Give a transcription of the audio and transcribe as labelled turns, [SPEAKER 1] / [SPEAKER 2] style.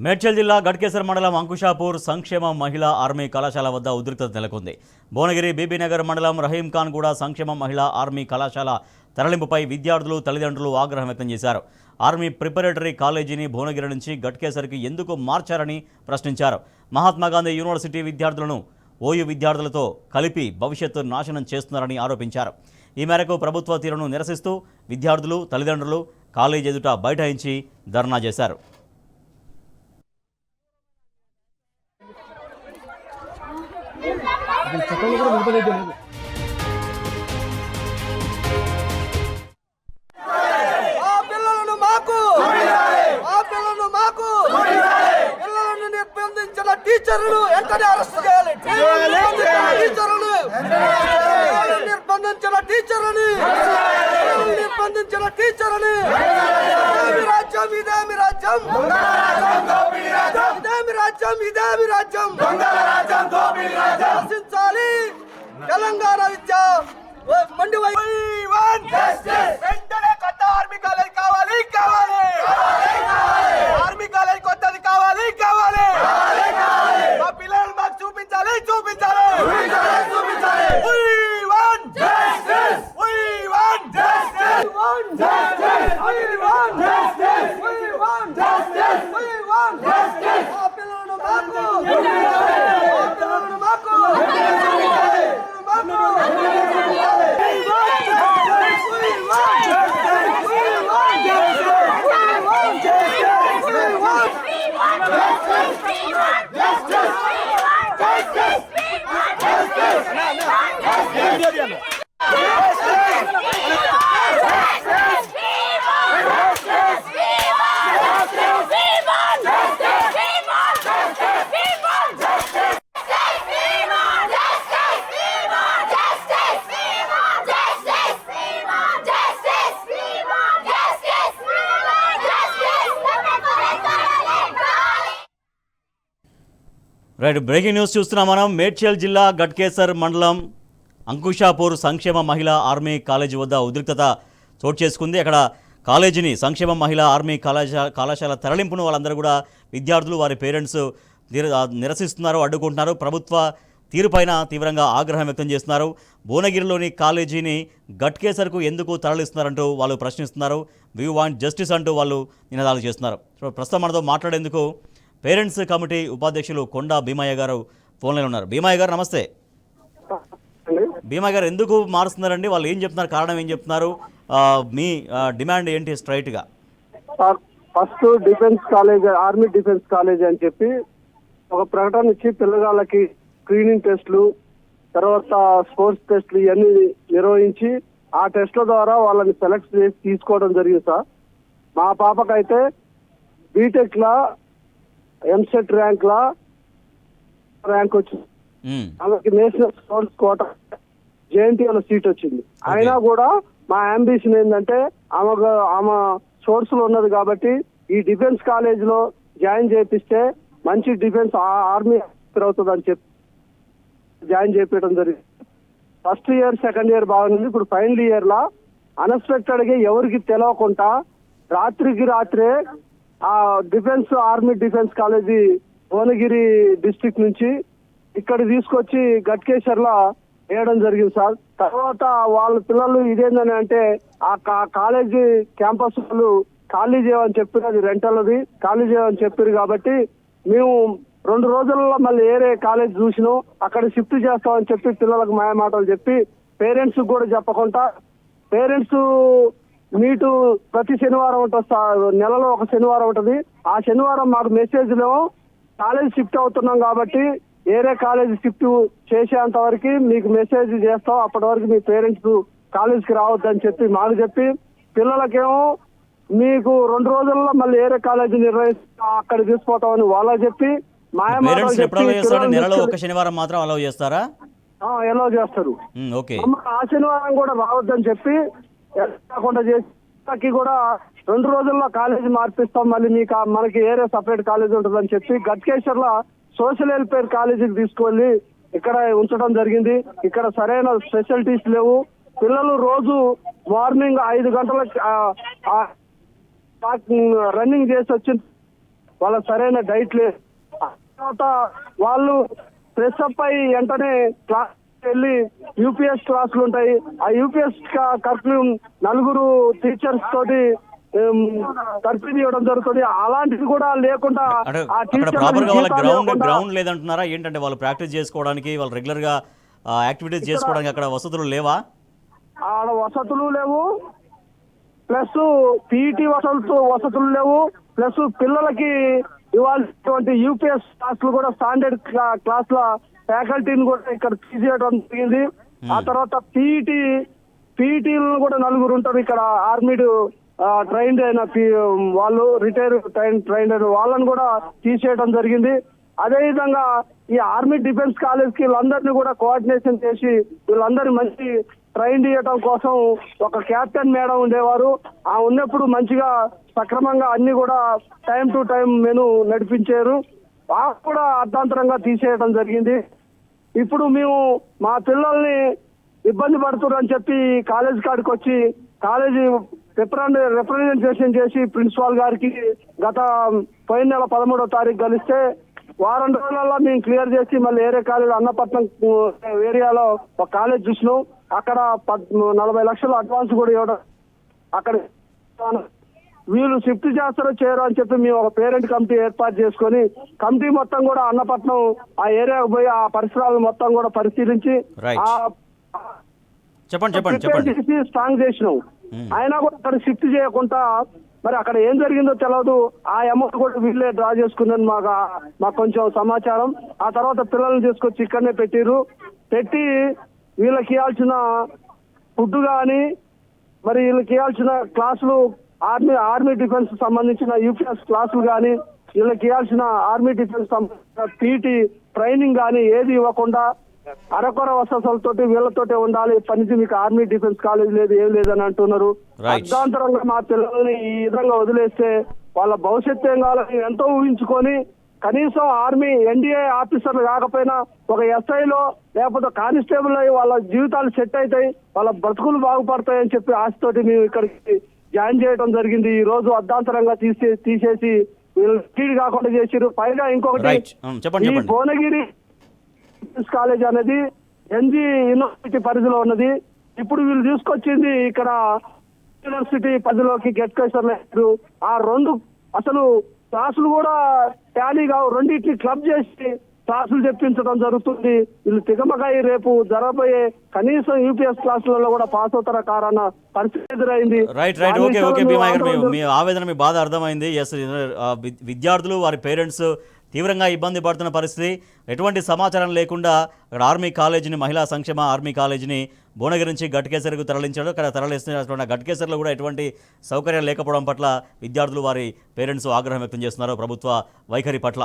[SPEAKER 1] మేడ్చల్ జిల్లా గట్కేసర్ మండలం అంకుషాపూర్ సంక్షేమ మహిళా ఆర్మీ కళాశాల వద్ద ఉద్రిక్తత నెలకొంది. భువనగిరి బీబీనగర్ మండలం రహీంఖాన్ కూడా సంక్షేమ మహిళా ఆర్మీ కళాశాల తరలింపుపై విద్యార్థులు తల్లిదండ్రులు ఆగ్రహం వ్యక్తం చేశారు. ఆర్మీ ప్రిపరేటరీ కాలేజీని భువనగిరి నుంచి గట్కేసర్కి ఎందుకు మార్చారని ప్రశ్నించారు. మహాత్మాగాంధీ యూనివర్సిటీ విద్యార్థులను ఓయూ విద్యార్థులతో కలిపి భవిష్యత్తు నాశనం చేస్తున్నారని ఆరోపించారు. ఈ మేరకు ప్రభుత్వ తీరును నిరసిస్తూ విద్యార్థులు తల్లిదండ్రులు కాలేజీ ఎదుట బైఠాయించి ధర్నా చేశారు.
[SPEAKER 2] పిల్లలను నిర్బంధించిన టీచర్లు వెంటనే అరెస్ట్ చేయాలి. నిర్బంధించిన టీచర్లని రాజ్యం ఇదేమి రాజ్యం, ఇదేమి రాజ్యం, ఇదేమి రాజ్యం రక్షించాలి. తెలంగాణ విద్య మండి వెంటనే కొత్త ఆర్మీ కాలేజ్ కావాలి, కావాలి ఆర్మీ కాలేజ్ కొత్తది కావాలి, కావాలి మా పిల్లలు మాకు చూపించాలి, చూపించాలి.
[SPEAKER 1] రైట్, బ్రేకింగ్ న్యూస్ చూస్తున్నాం మనం. మేడ్చల్ జిల్లా గట్కేసర్ మండలం అంకుషాపూర్ సంక్షేమ మహిళా ఆర్మీ కాలేజీ వద్ద ఉద్రిక్తత చోటు చేసుకుంది. అక్కడ కాలేజీని సంక్షేమ మహిళా ఆర్మీ కళాశాల తరలింపును వాళ్ళందరూ కూడా విద్యార్థులు వారి పేరెంట్స్ నిరసిస్తున్నారు, అడ్డుకుంటున్నారు. ప్రభుత్వ తీరుపైన తీవ్రంగా ఆగ్రహం వ్యక్తం చేస్తున్నారు. భువనగిరిలోని కాలేజీని గట్కేసర్కు ఎందుకు తరలిస్తున్నారంటూ వాళ్ళు ప్రశ్నిస్తున్నారు. వీ వాంట్ జస్టిస్ అంటూ వాళ్ళు నినాదాలు చేస్తున్నారు. సో ప్రస్తుతం మనతో మాట్లాడేందుకు పేరెంట్స్ కమిటీ ఉపాధ్యక్షులు కొండా భీమయ్య గారు ఫోన్లైన్ ఉన్నారు. భీమయ్య గారు నమస్తే. భీమయ్య గారు, ఎందుకు మారుస్తున్నారండి? వాళ్ళు ఏం చెప్తున్నారు, కారణం ఏం చెప్తున్నారు, మీ డిమాండ్ ఏంటి స్ట్రైట్గా?
[SPEAKER 3] First defence college, army defence college అని చెప్పి ఒక ప్రకటన ఇచ్చి పిల్లగాళ్ళకి స్క్రీనింగ్ టెస్టులు, తర్వాత స్పోర్ట్స్ టెస్టులు ఇవన్నీ నిర్వహించి ఆ టెస్ట్ల ద్వారా వాళ్ళని సెలెక్ట్ చేసి తీసుకోవడం జరిగింది సార్. మా పాపకైతే బీటెక్ లా ఎంసెట్ ర్యాంక్ వచ్చింది. ఆమెకి నేషనల్ స్పోర్ట్స్ కోటా జేఎన్టీయూలో సీట్ వచ్చింది. అయినా కూడా మా అంబిషన్ ఏంటంటే ఆమె సోర్స్ లో ఉన్నది కాబట్టి ఈ డిఫెన్స్ కాలేజ్ లో జాయిన్ చేపిస్తే మంచి డిఫెన్స్ ఆర్మీ అవుతుంది అని చెప్పి జాయిన్ చేపించడం జరిగింది. ఫస్ట్ ఇయర్ సెకండ్ ఇయర్ బాగుంది. ఇప్పుడు ఫైనల్ ఇయర్ లా అన్ఎక్స్పెక్టెడ్ గా ఎవరికి తెలియకుండా రాత్రికి రాత్రే ఆ defence army defence college Bhuvanagiri district నుంచి ఇక్కడ తీసుకొచ్చి గట్కేసర్ లా వేయడం జరిగింది సార్. తర్వాత వాళ్ళ పిల్లలు ఇదేందని అంటే ఆ కాలేజీ క్యాంపస్ వాళ్ళు ఖాళీ చేయమని చెప్పారు, అది రెంటల్ది ఖాళీ చేయమని చెప్పారు. కాబట్టి మేము 2 రోజుల్లో మళ్ళీ వేరే కాలేజ్ చూసినాం, అక్కడ షిఫ్ట్ చేస్తామని చెప్పి పిల్లలకు మాయ మాటలు చెప్పి పేరెంట్స్ కూడా చెప్పకుండా, పేరెంట్స్ మీటు ప్రతి శనివారం ఉంటుంది, నెలలో ఒక శనివారం ఉంటుంది. ఆ శనివారం మాకు మెసేజ్ లో కాలేజ్ షిఫ్ట్ అవుతున్నాం కాబట్టి వేరే కాలేజ్ షిఫ్ట్ చేసేంత వరకు మీకు మెసేజ్ చేస్తాం, అప్పటి వరకు మీ పేరెంట్స్ కాలేజ్కి రావద్దని చెప్పి మాకు చెప్పి, పిల్లలకేమో మీకు 2 రోజుల్లో మళ్ళీ వేరే కాలేజీ నిర్వహిస్తాం అక్కడ తీసుకుపోతామని వాళ్ళ చెప్పి
[SPEAKER 1] నెలలో ఒక శనివారం మాత్రం అలౌ చేస్తారా?
[SPEAKER 3] అలౌ చేస్తారు. ఆ శనివారం కూడా రావద్దని చెప్పి కాకుండా చేసి కూడా 2 రోజుల్లో కాలేజీ మార్పిస్తాం, మళ్ళీ మీకు మనకి వేరే సపరేట్ కాలేజీ ఉంటుందని చెప్పి గట్కేసర్ లో సోషల్ వెల్ఫేర్ కాలేజీకి తీసుకెళ్లి ఇక్కడ ఉంచడం జరిగింది. ఇక్కడ సరైన ఫెసిలిటీస్ లేవు. పిల్లలు రోజు మార్నింగ్ 5 గంటలకు రన్నింగ్ చేసి వచ్చి వాళ్ళ సరైన డైట్ లేదు. ఆ తర్వాత వాళ్ళు ఫ్రెష్ అప్ అయ్యి వెంటనే క్లాస్ వెళ్ళి యూపీఎస్ క్లాసులు ఉంటాయి. ఆ యూపీఎస్ కర్ఫ్యూ 4 టీచర్స్ తోటి కర్ఫ్యూ చేయడం జరుగుతుంది. అలాంటిది కూడా లేకుండా
[SPEAKER 1] అంటే
[SPEAKER 3] ఆ
[SPEAKER 1] అక్కడ ప్రాపర్గా వాళ్ళ
[SPEAKER 3] టీచర్
[SPEAKER 1] గ్రౌండ్ లేదంటున్నారా ఏంటంటే వాళ్ళు ప్రాక్టీస్ చేసుకోవడానికి వాళ్ళు రెగ్యులర్గా యాక్టివిటీస్ చేసుకోవడానికి అక్కడ వసతులు లేవా?
[SPEAKER 3] ఆడ వసతులు లేవు, ప్లస్ పీఈటీ వసతులు లేవు, ప్లస్ పిల్లలకి ఇవాళ యూపీఎస్ క్లాసులు కూడా స్టాండర్డ్ క్లాసుల ఫ్యాకల్టీని కూడా ఇక్కడ తీసేయడం జరిగింది. ఆ తర్వాత పీఈటీలు కూడా 4 ఉంటారు ఇక్కడ. ఆర్మీ ట్రైన్డ్ అయిన వాళ్ళు ట్రైన్డ్ అయిన వాళ్ళని కూడా తీసేయడం జరిగింది. అదే విధంగా ఈ ఆర్మీ డిఫెన్స్ కాలేజ్ కి వీళ్ళందరినీ కూడా కోఆర్డినేషన్ చేసి వీళ్ళందరినీ మంచి ట్రైన్ చేయడం కోసం ఒక కెప్టెన్ మేడం ఉండేవారు. ఆ ఉన్నప్పుడు మంచిగా సక్రమంగా అన్ని కూడా టైం టు టైం మెను నడిపించారు. వాళ్ళు కూడా అర్ధాంతరంగా తీసేయడం జరిగింది. ఇప్పుడు మేము మా పిల్లల్ని ఇబ్బంది పడుతున్నారు అని చెప్పి కాలేజ్ కాడికి వచ్చి కాలేజీ రిప్రజెంటేషన్ చేసి ప్రిన్సిపాల్ గారికి పోయిన నెల 13వ తారీఖు కలిస్తే వారం రోజులలో మేము క్లియర్ చేసి మళ్ళీ ఏరే కాలేజ్ అన్నపట్నం ఏరియాలో ఒక కాలేజ్ చూసినాం. అక్కడ 40 లక్షలు అడ్వాన్స్ కూడా ఇవ్వడం. అక్కడ వీళ్ళు షిఫ్ట్ చేస్తారో చేయరో అని చెప్పి మేము ఒక పేరెంట్ కమిటీ ఏర్పాటు చేసుకొని కమిటీ మొత్తం కూడా అన్నపట్నం ఆ ఏరియాకు పోయి ఆ పరిసరాలను మొత్తం కూడా పరిశీలించి
[SPEAKER 1] చెప్పండి
[SPEAKER 3] స్ట్రాంగ్ చేసినాం. అయినా కూడా అక్కడ షిఫ్ట్ చేయకుండా మరి అక్కడ ఏం జరిగిందో తెలియదు. ఆ అమౌంట్ కూడా వీళ్ళే డ్రా చేసుకుందని మాకు కొంచెం సమాచారం. ఆ తర్వాత పిల్లల్ని తీసుకొచ్చి ఇక్కడనే పెట్టి వీళ్ళకి ఇవ్వాల్సిన ఫుడ్ కానీ మరి వీళ్ళకి ఇవ్వాల్సిన క్లాసులు ఆర్మీ డిఫెన్స్ సంబంధించిన యూపీఎస్ క్లాసులు కానీ వీళ్ళకి ఇవ్వాల్సిన ఆర్మీ డిఫెన్స్ సంబంధించిన పీటీ ట్రైనింగ్ కానీ ఏది ఇవ్వకుండా అరకొర వసతులతోటి వీళ్ళతోటే ఉండాలి. పనికి మీకు ఆర్మీ డిఫెన్స్ కాలేజ్ లేదు ఏం లేదని అంటున్నారు. అర్ధాంతరంగా మా పిల్లల్ని ఈ విధంగా వదిలేస్తే వాళ్ళ భవిష్యత్తు ఏం కావాలని ఎంతో ఊహించుకొని కనీసం ఆర్మీ ఎన్డీఏ ఆఫీసర్లు కాకపోయినా ఒక ఎస్ఐలో లేకపోతే కానిస్టేబుల్ అయ్యి వాళ్ళ జీవితాలు సెట్ అవుతాయి, వాళ్ళ బ్రతుకులు బాగుపడతాయి అని చెప్పి ఆశతోటి మేము ఇక్కడికి జాయిన్ చేయడం జరిగింది. ఈ రోజు అర్ధాంతరంగా తీసేసి వీళ్ళు స్పీడ్ కాకుండా చేసిరు. పైగా ఇంకొకటి ఈ భువనగిరి కాలేజ్ అనేది ఎన్జీ యూనివర్సిటీ పరిధిలో ఉన్నది. ఇప్పుడు వీళ్ళు తీసుకొచ్చింది ఇక్కడ యూనివర్సిటీ పరిధిలోకి గెట్కేసర్ లేదు. ఆ 2 అసలు క్లాసులు కూడా టాలీ కావు, రెండింటిని క్లబ్ చేసి క్లాసులు చెప్పించడం జరుగుతుంది. వీళ్ళు తిగమకాయ రేపు జరగబోయే కనీసం యూపీఎస్ క్లాసులలో కూడా పాస్ అవుతారా కారన్న పరిస్థితి ఎదురైంది.
[SPEAKER 1] రైట్ ఓకే మీ ఆవేదన మీ బాధ అర్థమైంది. ఎస్, విద్యార్థులు వారి పేరెంట్స్ తీవ్రంగా ఇబ్బంది పడుతున్న పరిస్థితి. ఎటువంటి సమాచారం లేకుండా అక్కడ ఆర్మీ కాలేజీని మహిళా సంక్షేమ ఆర్మీ కాలేజీని భువనగిరి నుంచి గట్కేసర్కు తరలించాడు. అక్కడ తరలిస్తున్న గట్కేసర్లో కూడా ఎటువంటి సౌకర్యాలు లేకపోవడం పట్ల విద్యార్థులు వారి పేరెంట్స్ ఆగ్రహం వ్యక్తం చేస్తున్నారు ప్రభుత్వ వైఖరి పట్ల.